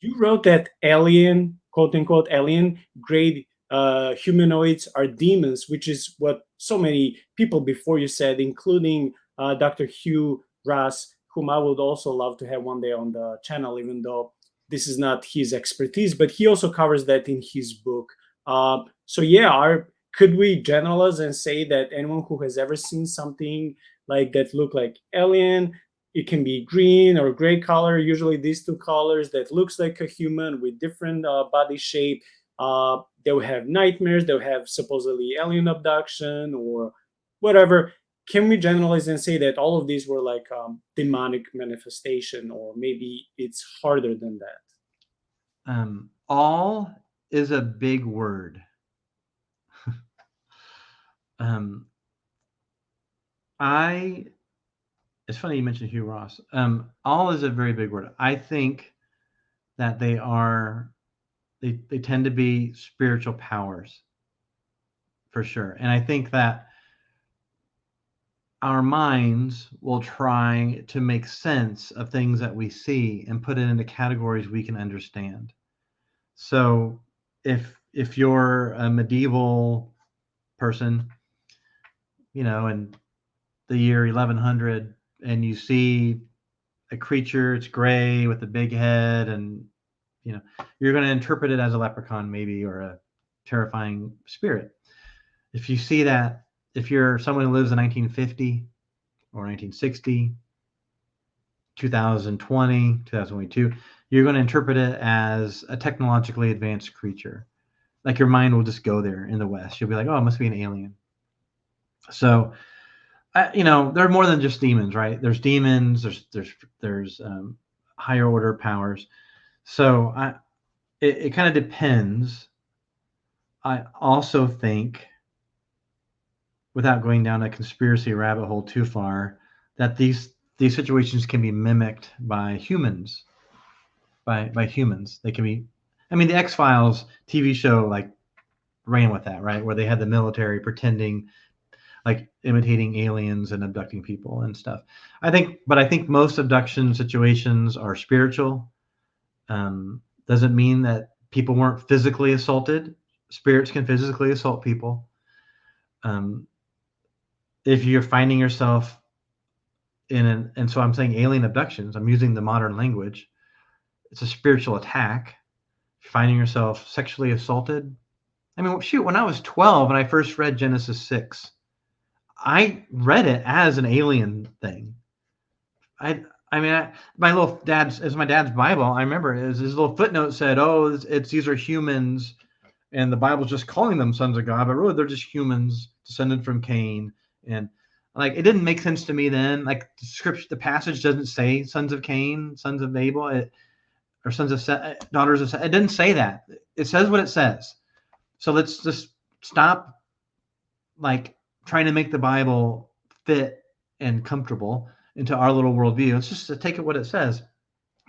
you wrote that alien, quote unquote, alien grade humanoids are demons, which is what so many people before you said, including Dr. Hugh Ross, whom I would also love to have one day on the channel, even though this is not his expertise, but he also covers that in his book. So yeah, could we generalize and say that anyone who has ever seen something like that look like alien, it can be green or gray color, usually these two colors, that looks like a human with different body shape, they will have nightmares, they'll have supposedly alien abduction or whatever. Can we generalize and say that all of these were like demonic manifestation, or maybe it's harder than that? All is a big word. um, I. It's funny you mentioned Hugh Ross. All is a very big word. I think that they tend to be spiritual powers for sure, and I think that our minds will try to make sense of things that we see and put it into categories we can understand. So if you're a medieval person, in the year 1100, and you see a creature, it's gray with a big head, and you're going to interpret it as a leprechaun maybe, or a terrifying spirit. If you see that, if you're someone who lives in 1950 or 1960, 2020, 2022, you're going to interpret it as a technologically advanced creature. Like your mind will just go there in the West. You'll be like, oh, it must be an alien. So, they're more than just demons, right? There's demons. There's higher order powers. So it kind of depends. I also think, without going down a conspiracy rabbit hole too far, that these situations can be mimicked by humans. By humans, they can be. I mean, the X-Files TV show like ran with that, right? Where they had the military pretending, like imitating aliens and abducting people and stuff. I think most abduction situations are spiritual. Doesn't mean that people weren't physically assaulted. Spirits can physically assault people. Um, if you're finding yourself and so I'm saying alien abductions, I'm using the modern language. It's a spiritual attack. If you're finding yourself sexually assaulted. I mean, shoot, when I was 12 and I first read Genesis 6, I read it as an alien thing. I mean, my dad's Bible. I remember his little footnote said, "Oh, these are humans," and the Bible's just calling them sons of God, but really they're just humans descended from Cain. And like, it didn't make sense to me then. Like the passage doesn't say sons of Cain, sons of Abel, or sons of daughters of Seth. It didn't say that. It says what it says. So let's just stop, like, trying to make the Bible fit and comfortable into our little worldview. Let's just take it what it says.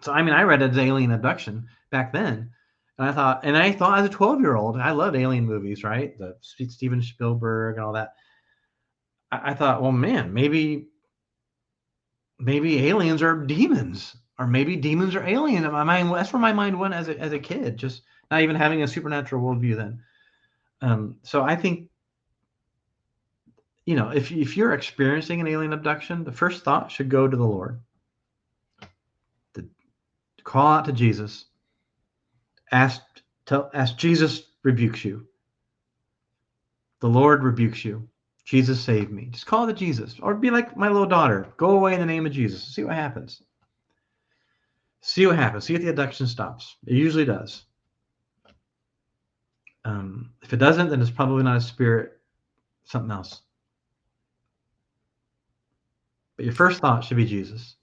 So I mean, I read it as alien abduction back then, and I thought as a 12-year-old, I loved alien movies, right? The Steven Spielberg and all that. I thought, well, man, maybe aliens are demons, or maybe demons are aliens. In my mind, that's where my mind went as a kid, just not even having a supernatural worldview then. So I think, if you're experiencing an alien abduction, the first thought should go to the Lord. Call out to Jesus. Ask Jesus rebukes you. The Lord rebukes you. Jesus save me. Just call to Jesus, or be like my little daughter. Go away in the name of Jesus. See what happens. See what happens. See if the abduction stops. It usually does. If it doesn't, then it's probably not a spirit, something else. But your first thought should be Jesus.